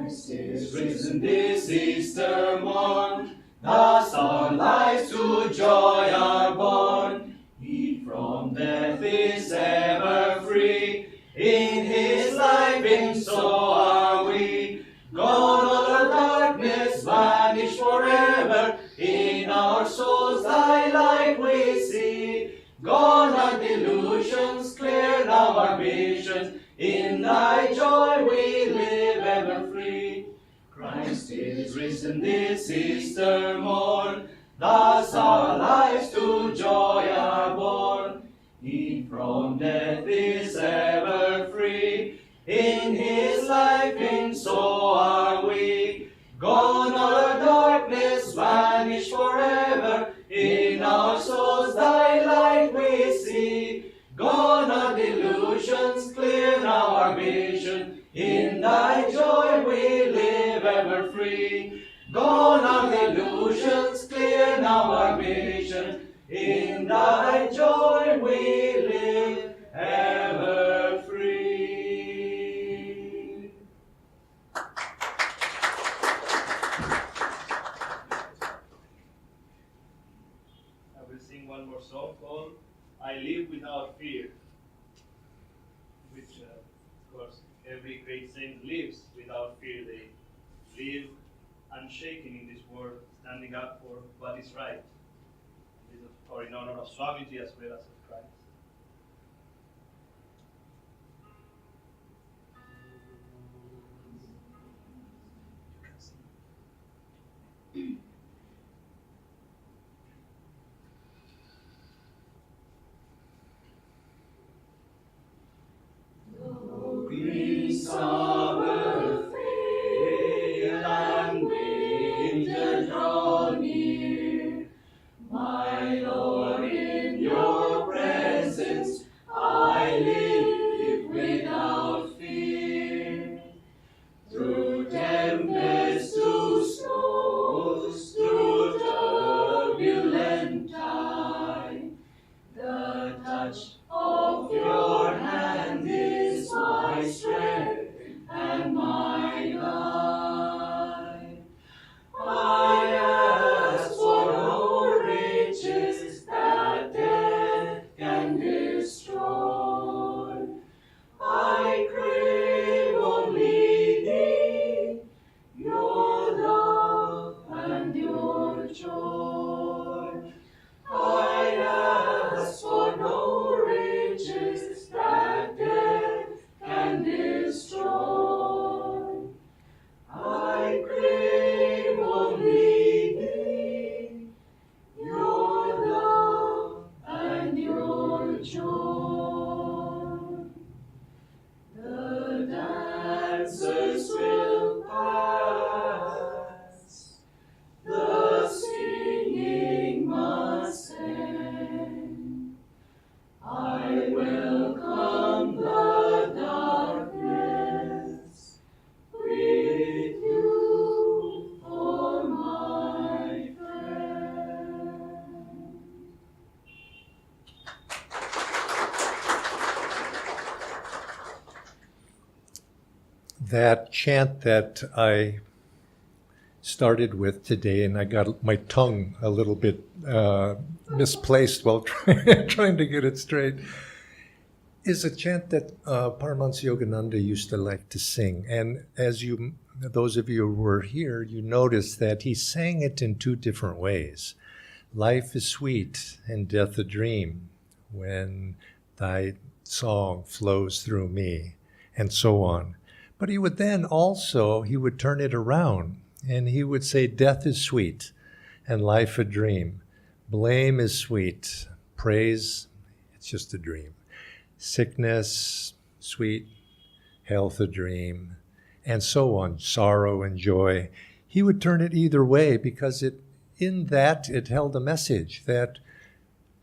Christ is risen this Easter morn, thus our lives to joy are born. He from death is ever free, in his life in so are we. Gone all the darkness, vanished forever, in our souls thy light we see. Gone are delusions, clear now our visions, in thy joy we live ever free. Christ is risen this Easter morn, thus our lives to joy are born. He from death is ever free, in his life in so are we. Gone are the darkness, vanished forever, in our souls thy light we see. Gone are delusions, clear now our vision, in thy joy we live ever free. Gone are delusions, clear now our vision, in thy joy we live ever free. I will sing one more song called I Live Without Fear, which, of course, every great saint lives without fear. They live unshaken in this world, standing up for what is right. This is, or in honor of Swamiji as well as of Christ. Green summer fade and winter draw near, my Lord, in your presence I live without fear. Through tempest to snows, through turbulent tide, the touch of your hand is my strength and my life. I ask for no riches that death can destroy. I crave only thee, your love and your joy. I ask for no riches that death can destroy. I crave only thee, your love and your joy. The dancers will pass, the singing must end. I welcome the darkness with you for my friend. That chant that I started with today, and I got my tongue a little bit misplaced while trying to get it straight, is a chant that Paramahansa Yogananda used to like to sing. And as those of you who were here, you noticed that he sang it in two different ways. Life is sweet and death a dream when thy song flows through me, and so on. But he would then also, he would turn it around and he would say, death is sweet and life a dream. Blame is sweet, praise, it's just a dream. Sickness, sweet, health a dream, and so on, sorrow and joy. He would turn it either way because in that it held a message that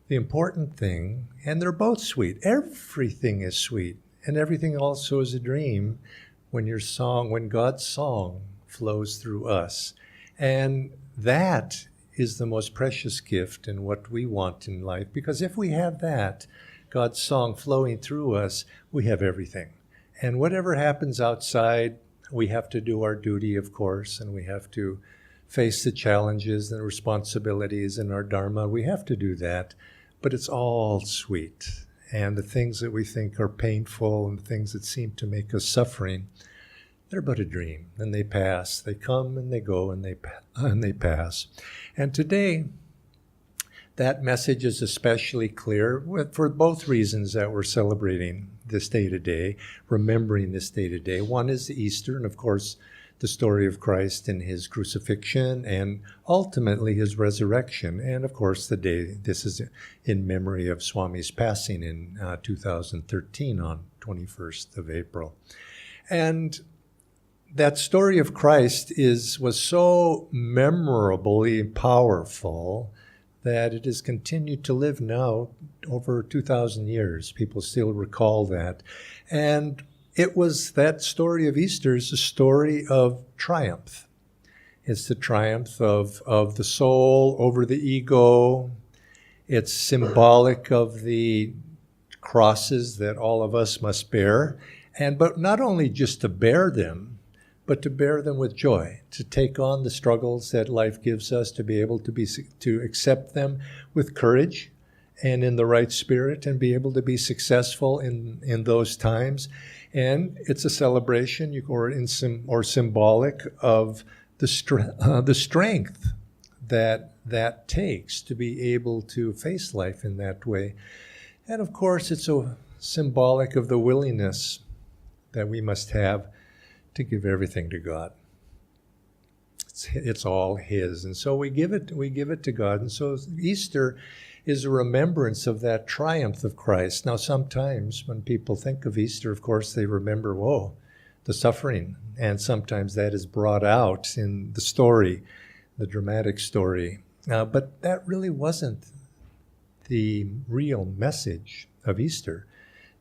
the important thing, and they're both sweet, everything is sweet, and everything also is a dream when God's song flows through us. And that is the most precious gift and what we want in life, because if we have that, God's song flowing through us, we have everything. And whatever happens outside, We have to do our duty, of course, and we have to face the challenges and responsibilities in our Dharma. We have to do that, but it's all sweet. And the things that we think are painful and the things that seem to make us suffering, they're but a dream, and they pass. They come and they go and they pass. And today, that message is especially clear for both reasons that we're celebrating this day today, remembering this day today. One is Easter, and of course, the story of Christ and his crucifixion and ultimately his resurrection. And of course, the day, this is in memory of Swami's passing in 2013 on 21st of April. And that story of Christ was so memorably powerful that it has continued to live now over 2,000 years. People still recall that. And that story of Easter is a story of triumph. It's the triumph of the soul over the ego. It's symbolic of the crosses that all of us must bear. But not only just to bear them, but to bear them with joy, to take on the struggles that life gives us, to be able to accept them with courage and in the right spirit, and be able to be successful in those times. And it's a celebration or symbolic of the strength that takes to be able to face life in that way. And of course, it's a symbolic of the willingness that we must have to give everything to God. It's all His, and so we give it to God. And so Easter is a remembrance of that triumph of Christ. Now, sometimes when people think of Easter, of course, they remember, the suffering, and sometimes that is brought out in the story, the dramatic story. But that really wasn't the real message of Easter.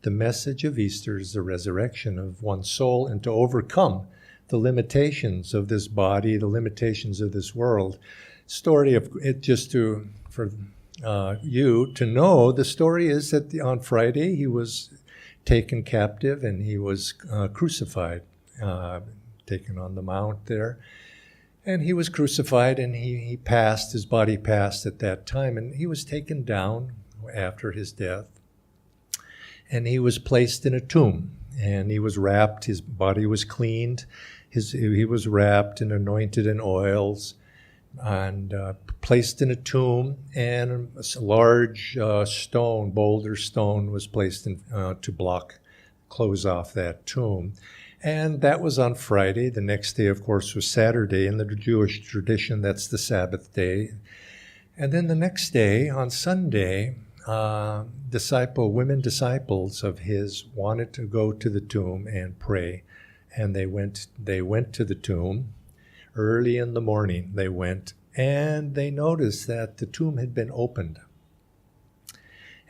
The message of Easter is the resurrection of one's soul and to overcome the limitations of this body, the limitations of this world. Story of it, for you to know, the story is that on Friday he was taken captive and he was crucified, taken on the mount there. And he was crucified and he passed, his body passed at that time, and he was taken down after his death. And he was placed in a tomb, and he was wrapped, his body was cleaned, he was wrapped and anointed in oils, and placed in a tomb, and a large boulder stone was placed in, to close off that tomb. And that was on Friday. The next day, of course, was Saturday. In the Jewish tradition, that's the Sabbath day. And then the next day, on Sunday, women disciples of his wanted to go to the tomb and pray, and they went to the tomb early in the morning. They went, and they noticed that the tomb had been opened,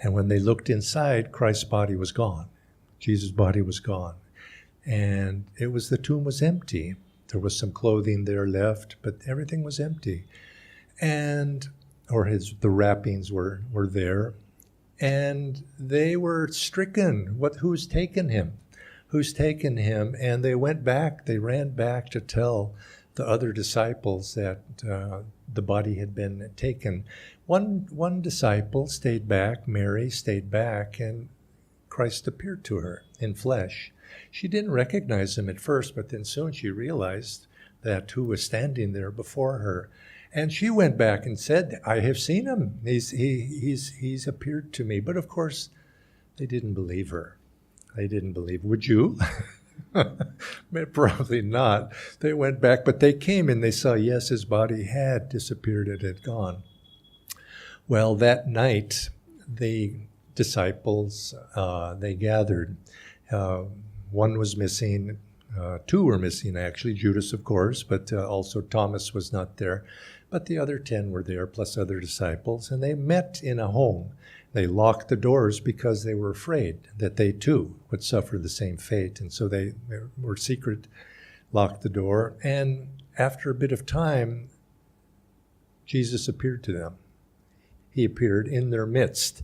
and when they looked inside, Christ's body was gone. Jesus' body was gone, and the tomb was empty. There was some clothing there left, but everything was empty, the wrappings were there. And they were stricken. Who's taken him? Who's taken him? And they ran back to tell the other disciples that the body had been taken. One disciple stayed back, Mary stayed back, and Christ appeared to her in flesh. She didn't recognize him at first, but then soon she realized that who was standing there before her. And she went back and said, I have seen him. He's appeared to me. But of course, they didn't believe her. They didn't believe. Would you? Probably not. They went back, but they came and they saw, yes, his body had disappeared. It had gone. Well, that night, the disciples, they gathered. One was missing. Two were missing, actually. Judas, of course, but also Thomas was not there. But the other 10 were there, plus other disciples, and they met in a home. They locked the doors because they were afraid that they too would suffer the same fate. And so they were secret, locked the door. And after a bit of time, Jesus appeared to them. He appeared in their midst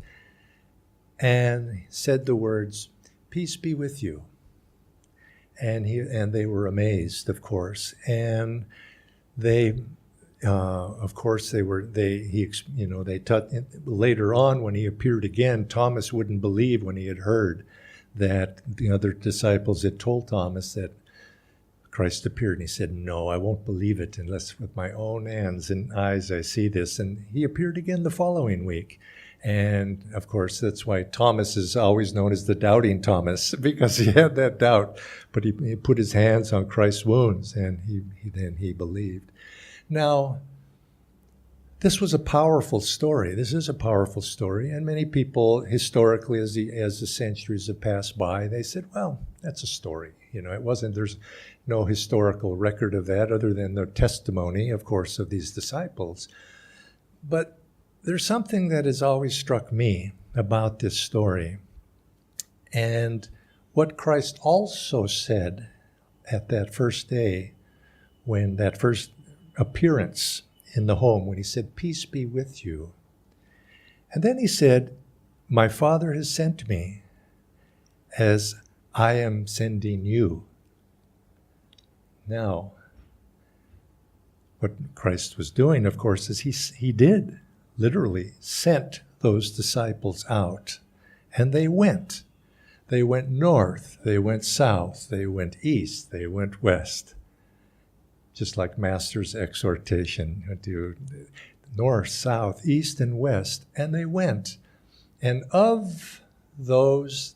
and said the words, "Peace be with you." and they were amazed, of course, and they. Of course, later on when he appeared again, Thomas wouldn't believe when he had heard that the other disciples had told Thomas that Christ appeared. And he said, no, I won't believe it unless with my own hands and eyes I see this. And he appeared again the following week. And of course, that's why Thomas is always known as the doubting Thomas, because he had that doubt. But he put his hands on Christ's wounds, and then he believed. Now, this was a powerful story. This is a powerful story, and many people historically, as the centuries have passed by, they said, "Well, that's a story." It wasn't. There's no historical record of that, other than the testimony, of course, of these disciples. But there's something that has always struck me about this story, and what Christ also said at that first day, when that first appearance in the home, when he said, "Peace be with you." And then he said, "My Father has sent me as I am sending you." Now, what Christ was doing, of course, is he did literally sent those disciples out, and they went. They went north, they went south, they went east, they went west. Just like Master's exhortation, to north, south, east, and west, and they went. And of those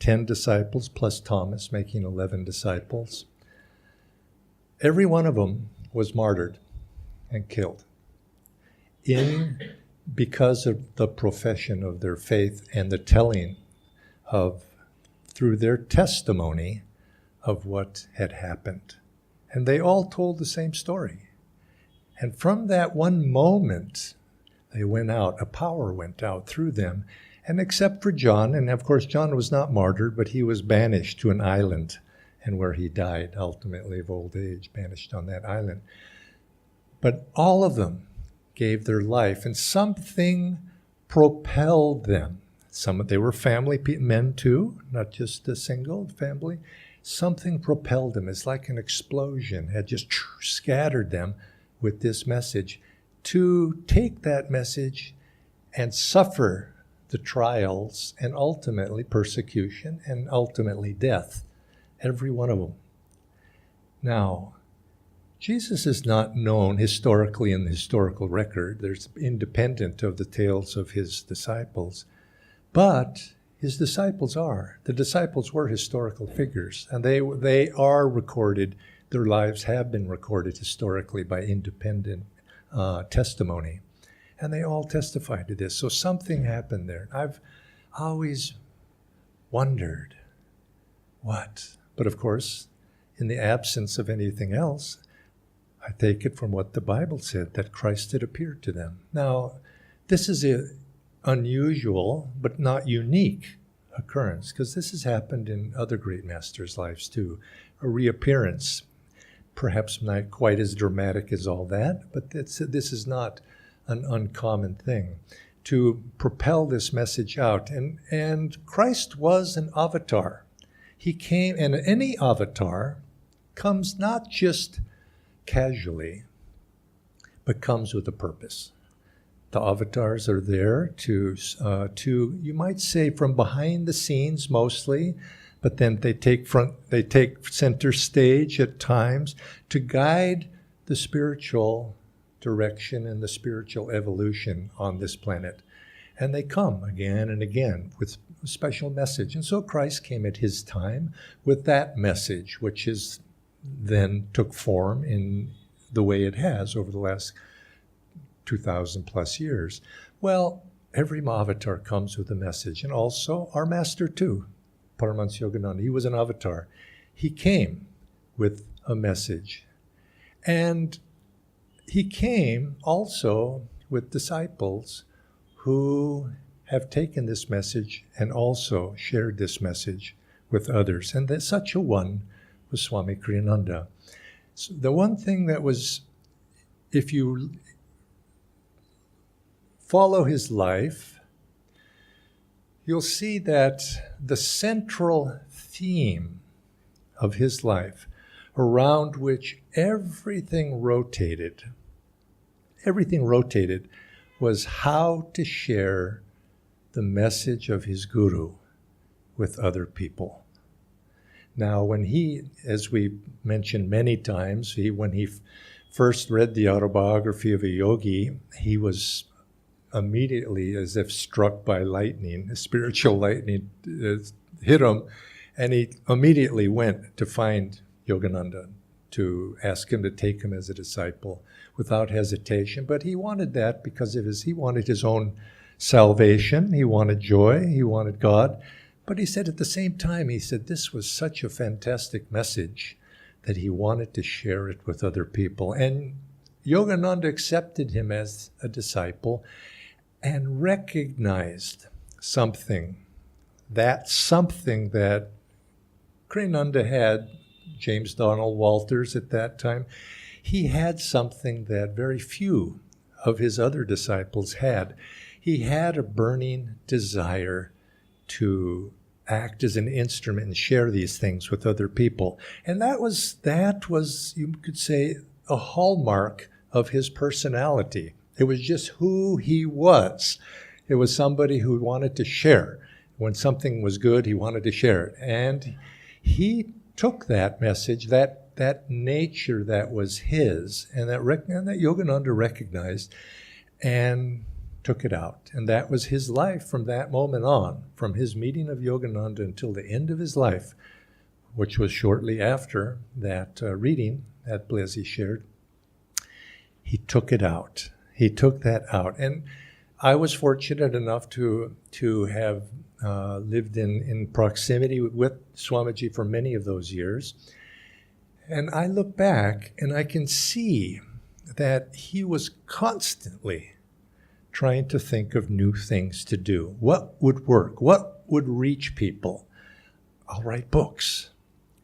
10 disciples, plus Thomas, making 11 disciples, every one of them was martyred and killed because of the profession of their faith and the telling of, through their testimony, of what had happened. And they all told the same story. And from that one moment, they went out, a power went out through them. And except for John, and of course John was not martyred, but he was banished to an island, and where he died ultimately of old age, banished on that island. But all of them gave their life, and something propelled them. They were family men too, not just a single family. Something propelled them. It's like an explosion had just scattered them with this message to take that message and suffer the trials and ultimately persecution and ultimately death. Every one of them. Now, Jesus is not known historically in the historical record. There's independent of the tales of his disciples. But his disciples are. The disciples were historical figures, and they are recorded. Their lives have been recorded historically by independent testimony. And they all testified to this. So something happened there. I've always wondered what. But of course, in the absence of anything else, I take it from what the Bible said, that Christ had appeared to them. Now, this is an unusual but not unique occurrence, because this has happened in other great masters' lives too. A reappearance, perhaps not quite as dramatic as all that, but this is not an uncommon thing to propel this message out. And Christ was an avatar. He came, and any avatar comes not just casually, but comes with a purpose. The avatars are there to you might say, from behind the scenes mostly, but then they take center stage at times to guide the spiritual direction and the spiritual evolution on this planet. And they come again and again with a special message. And so Christ came at his time with that message, which is then took form in the way it has over the last 2,000 plus years. Well, every avatar comes with a message, and also our master too, Paramahansa Yogananda. He was an avatar. He came with a message, and he came also with disciples who have taken this message and also shared this message with others. And that such a one was Swami Kriyananda. So the one thing that was, if you follow his life, you'll see that the central theme of his life around which everything rotated was how to share the message of his guru with other people. Now, when he, as we mentioned many times, when he first read the autobiography of a yogi, he was immediately as if struck by lightning, a spiritual lightning hit him, and he immediately went to find Yogananda to ask him to take him as a disciple without hesitation. But he wanted that because he wanted his own salvation, he wanted joy, he wanted God. But he said at the same time, he said this was such a fantastic message that he wanted to share it with other people. And Yogananda accepted him as a disciple and recognized something that Kriyananda had, James Donald Walters at that time, he had something that very few of his other disciples had. He had a burning desire to act as an instrument and share these things with other people. And that was, you could say, a hallmark of his personality. It was just who he was. It was somebody who wanted to share. When something was good, he wanted to share it. And he took that message, that nature that was his, and that Yogananda recognized, and took it out. And that was his life from that moment on, from his meeting of Yogananda until the end of his life, which was shortly after that reading that Blasi shared. He took it out. He took that out. And I was fortunate enough to have lived in proximity with Swamiji for many of those years. And I look back and I can see that he was constantly trying to think of new things to do. What would work? What would reach people? I'll write books.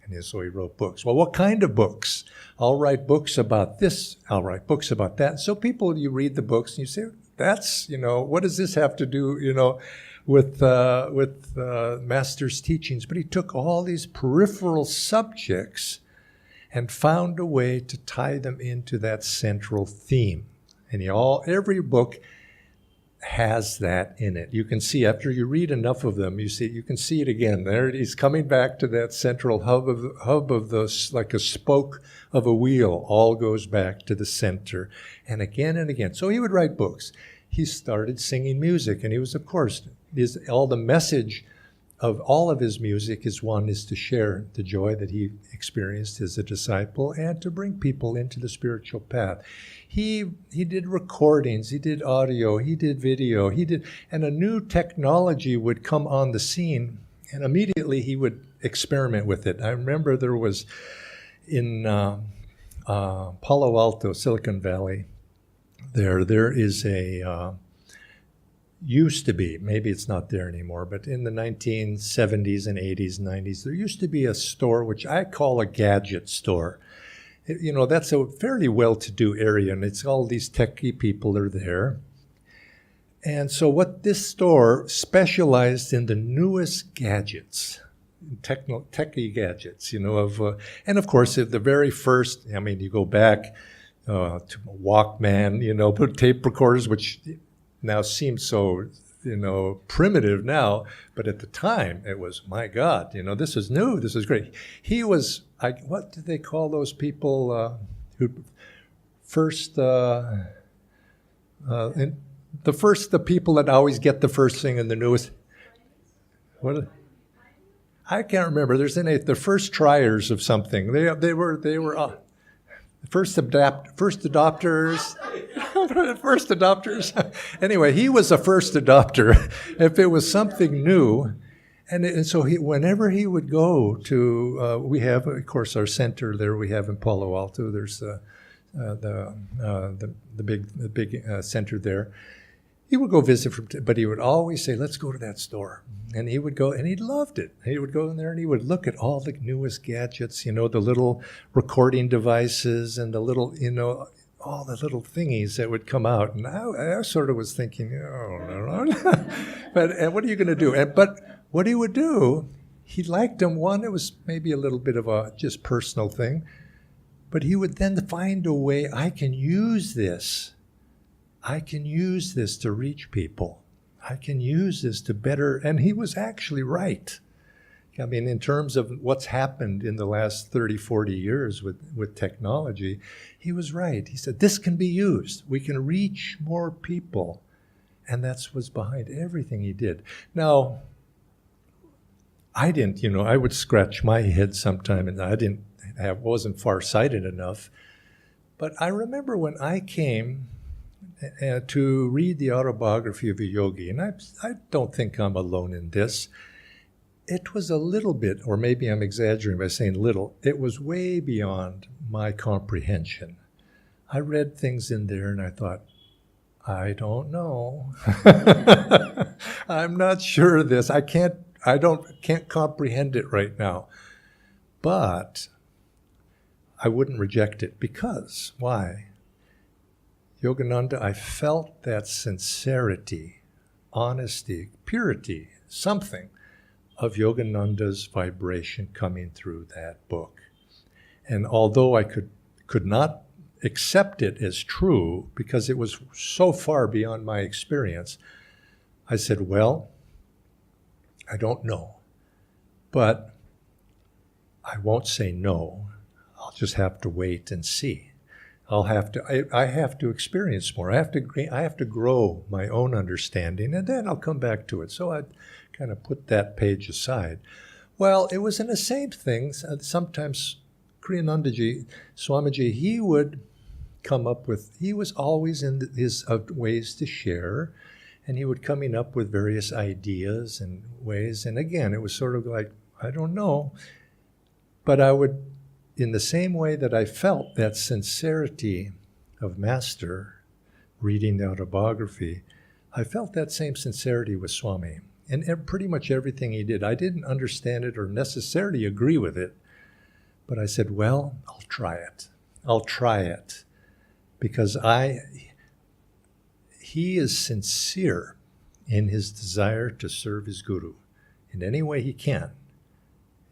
And so he wrote books. Well, what kind of books? I'll write books about this. I'll write books about that. So people, you read the books and you say, that's, what does this have to do, with Master's teachings? But he took all these peripheral subjects and found a way to tie them into that central theme. And every book has that in it. You can see after you read enough of them, you can see it again. There he's coming back to that central hub of the, like a spoke of a wheel, all goes back to the center, and again. So he would write books. He started singing music, and he was, of course, all the message of all of his music is to share the joy that he experienced as a disciple and to bring people into the spiritual path. He did recordings, he did audio, he did video, and a new technology would come on the scene, and immediately he would experiment with it. I remember there was in Palo Alto, Silicon Valley, there is a used to be, maybe it's not there anymore, but in the 1970s and 80s, 90s, there used to be a store which I call a gadget store. That's a fairly well-to-do area, and it's all these techie people are there. And so what this store specialized in the newest gadgets, techie gadgets, and of course, the very first, you go back to Walkman, put tape recorders, which now seems so, primitive now, but at the time it was, my God, this is new, this is great. He was, what did they call those people who first, the people that always get the first thing in the newest, what? I can't remember. There's the first triers of something. They were first adopters. First adopters. Anyway, he was a first adopter. If it was something new, and so whenever he would go to, we have, of course, our center there. We have in Palo Alto. There's the big center there. He would go visit, but he would always say, "Let's go to that store." And he would go, and he loved it. He would go in there and he would look at all the newest gadgets, the little recording devices and the little, all the little thingies that would come out. And I sort of was thinking, oh, no. But what are you going to do? But what he would do he liked them. One, it was maybe a little bit of a just personal thing, but he would then find a way, I can use this. I can use this to reach people. I can use this to better, and he was actually right. I mean, in terms of what's happened in the last 30, 40 years with technology, he was right. He said, this can be used. We can reach more people. And that's what's behind everything he did. Now, I didn't, I would scratch my head sometime, and I wasn't far-sighted enough. But I remember when I came to read the autobiography of a yogi, and I don't think I'm alone in this. It was a little bit, or maybe I'm exaggerating by saying little, it was way beyond my comprehension. I read things in there and I thought, I don't know. I'm not sure of this. I can't comprehend it right now. But I wouldn't reject it because, why? Yogananda, I felt that sincerity, honesty, purity, something of Yogananda's vibration coming through that book. And although I could not accept it as true because it was so far beyond my experience, I said, well, I don't know, but I won't say no. I'll just have to wait and see. I have to experience more. I have to grow my own understanding, and then I'll come back to it. So I kind of put that page aside. Well, it was in the same things. Sometimes Kriyanandaji, Swamiji, he would come up with, he was always in his ways to share, and he would coming up with various ideas and ways. And again, it was sort of like, I don't know, but I would, in the same way that I felt that sincerity of Master reading the autobiography, I felt that same sincerity with Swami. And pretty much everything he did, I didn't understand it or necessarily agree with it, but I said, well, I'll try it. I'll try it. Because he is sincere in his desire to serve his Guru in any way he can.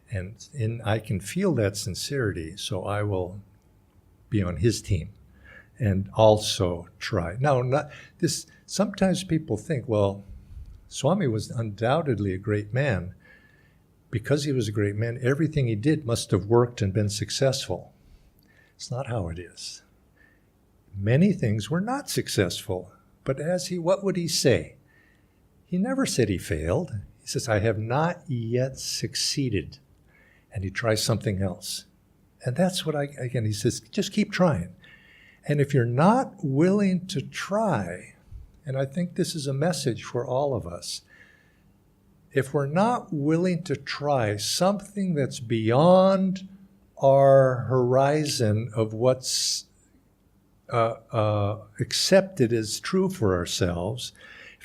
And I can feel that sincerity, so I will be on his team and also try. Now, sometimes people think, well, Swami was undoubtedly a great man. Because he was a great man, everything he did must have worked and been successful. It's not how it is. Many things were not successful, but what would he say? He never said he failed. He says, I have not yet succeeded. And he tries something else. And that's what he says, just keep trying. And if you're not willing to try, and I think this is a message for all of us, if we're not willing to try something that's beyond our horizon of what's accepted as true for ourselves,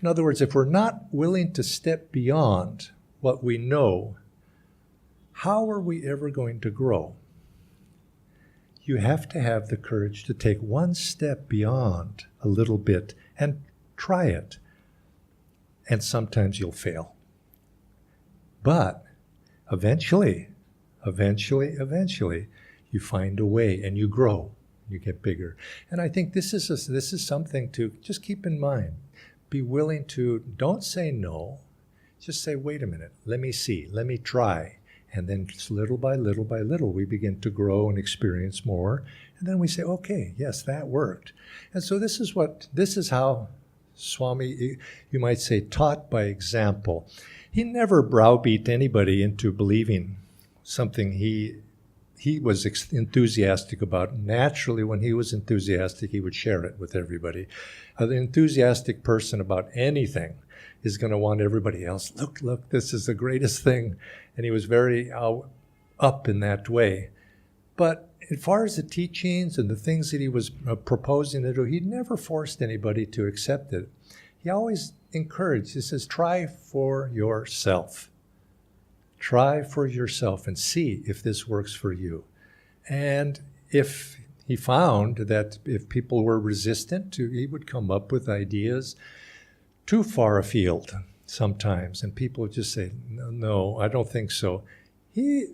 in other words, if we're not willing to step beyond what we know, how are we ever going to grow? You have to have the courage to take one step beyond a little bit and try it. And sometimes you'll fail. But eventually, you find a way and you grow. You get bigger. And I think this is something to just keep in mind. Be willing to, don't say no. Just say, wait a minute, let me see, let me try. And then little by little, we begin to grow and experience more. And then we say, okay, yes, that worked. And so this is how Swami, you might say, taught by example. He never browbeat anybody into believing something he was enthusiastic about. Naturally, when he was enthusiastic, he would share it with everybody. An enthusiastic person about anything is going to want everybody else, look, this is the greatest thing. And he was very up in that way. But as far as the teachings and the things that he was proposing to do, he never forced anybody to accept it. He always encouraged, he says, try for yourself. Try for yourself and see if this works for you. And if he found that if people were resistant, he would come up with ideas too far afield. sometimes, and people would just say, no, I don't think so. He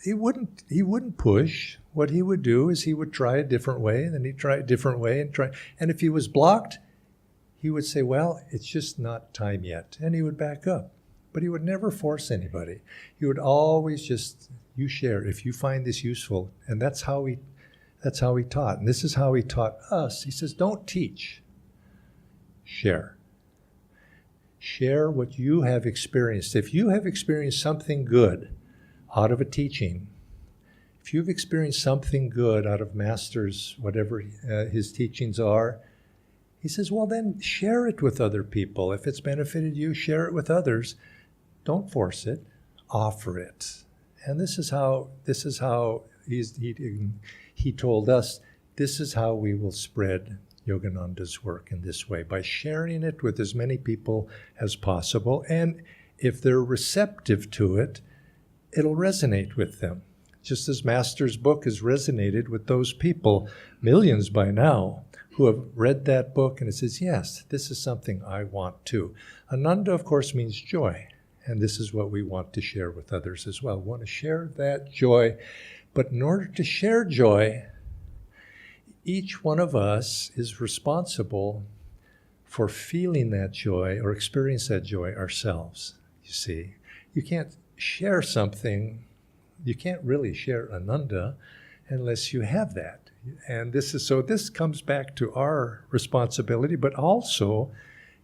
wouldn't push. What he would do is he would try a different way, and then he'd try a different way and try. And if he was blocked, he would say, well, it's just not time yet. And he would back up. But he would never force anybody. He would always just, you share if you find this useful. And that's how he taught. And this is how he taught us. He says, don't teach. Share. Share what you have experienced. If you have experienced something good out of a teaching, if you've experienced something good out of Master's, whatever his teachings are, he says, well, then share it with other people. If it's benefited you, share it with others. Don't force it. Offer it. And this is how he told us, this is how we will spread Yogananda's work in this way, by sharing it with as many people as possible. And if they're receptive to it, it'll resonate with them. Just as Master's book has resonated with those people, millions by now, who have read that book, and it says, yes, this is something I want too. Ananda, of course, means joy, and this is what we want to share with others as well. We want to share that joy, but in order to share joy, each one of us is responsible for feeling that joy or experience that joy ourselves, you see. You can't share something, you can't really share Ananda unless you have that. And this comes back to our responsibility, but also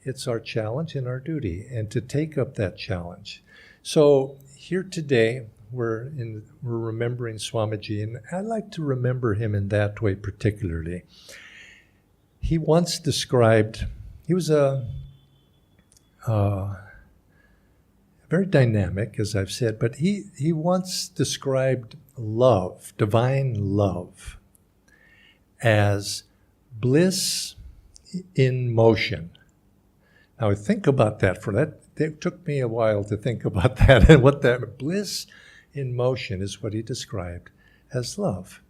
it's our challenge and our duty, and to take up that challenge. So here today, we're remembering Swamiji, and I like to remember him in that way particularly. He once described, he was very dynamic, as I've said, but he once described love, divine love, as bliss in motion. Now think about that. It took me a while to think about that, and what that bliss in motion is what he described as love.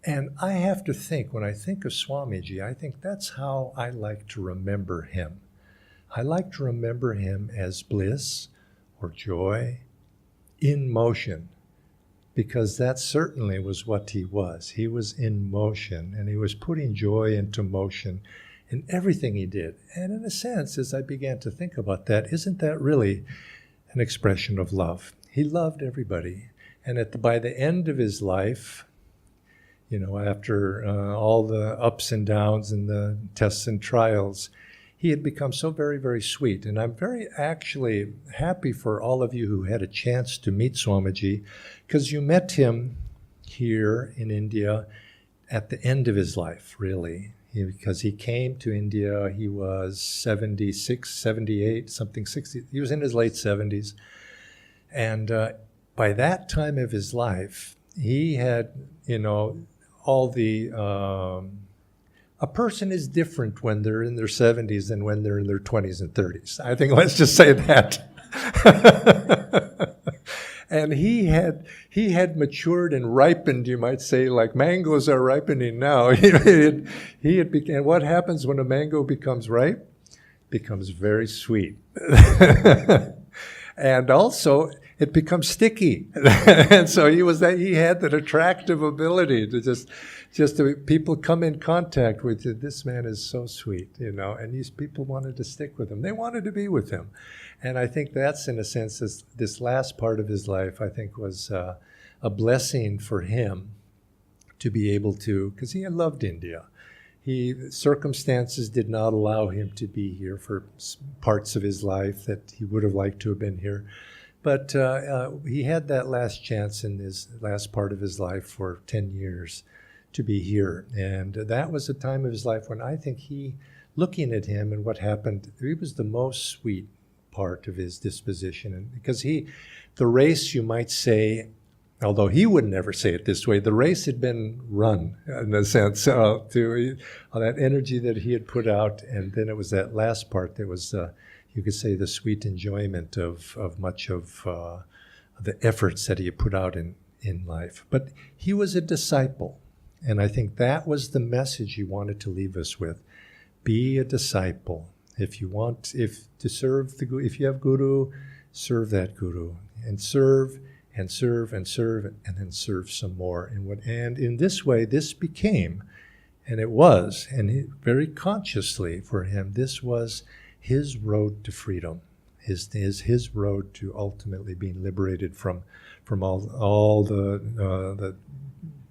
And I have to think, when I think of Swamiji, I think that's how I like to remember him. I like to remember him as bliss or joy in motion, because that certainly was what he was. He was in motion, and he was putting joy into motion in everything he did. And in a sense, as I began to think about that, isn't that really an expression of love? He loved everybody. And by the end of his life, after all the ups and downs and the tests and trials, he had become so very, very sweet. And I'm very actually happy for all of you who had a chance to meet Swamiji, because you met him here in India at the end of his life, really. Because he came to India, he was 76, 78, something 60. He was in his late 70s. And by that time of his life, he had, all the... a person is different when they're in their 70s than when they're in their 20s and 30s. I think let's just say that. And he had matured and ripened, you might say, like mangoes are ripening now. And what happens when a mango becomes ripe? Becomes very sweet. And also, it becomes sticky. And so he had that attractive ability to just people come in contact with you. This man is so sweet, and these people wanted to stick with him. They wanted to be with him. And I think that's, in a sense, this last part of his life, I think, was a blessing for him to be able to, because he had loved India. Circumstances did not allow him to be here for parts of his life that he would have liked to have been here. But he had that last chance in his last part of his life for 10 years to be here. And that was a time of his life when I think looking at him and what happened, he was the most sweet part of his disposition. And because the race, you might say, although he would never say it this way, the race had been run, in a sense, to that energy that he had put out. And then it was that last part that was, you could say, the sweet enjoyment of much of the efforts that he had put out in life. But he was a disciple. And I think that was the message he wanted to leave us with. Be a disciple. If you want, if to serve the Guru, if you have Guru, serve that Guru, and serve and serve and serve, and then serve some more. And in this way, this became, and it was, and very consciously for him, this was his road to freedom, his road to ultimately being liberated from all the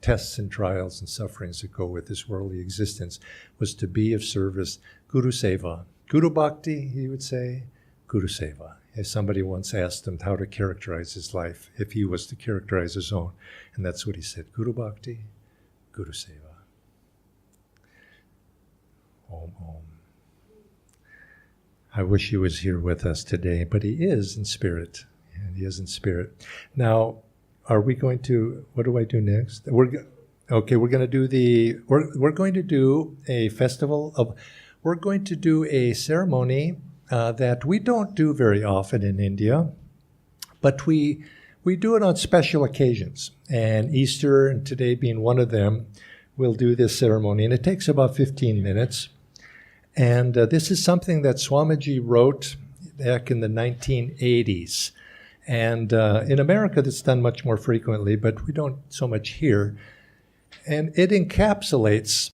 tests and trials and sufferings that go with this worldly existence, was to be of service. Guru Seva. Guru Bhakti, he would say, Guru Seva. As somebody once asked him how to characterize his life, if he was to characterize his own. And that's what he said, Guru Bhakti, Guru Seva. Om Om. I wish he was here with us today, but he is in spirit. And he is in spirit. Now, are we going to, what do I do next? We're going to do a festival of, we're going to do a ceremony that we don't do very often in India, but we do it on special occasions. And Easter, and today being one of them, we'll do this ceremony. And it takes about 15 minutes. And this is something that Swamiji wrote back in the 1980s. And in America, that's done much more frequently, but we don't so much here. And it encapsulates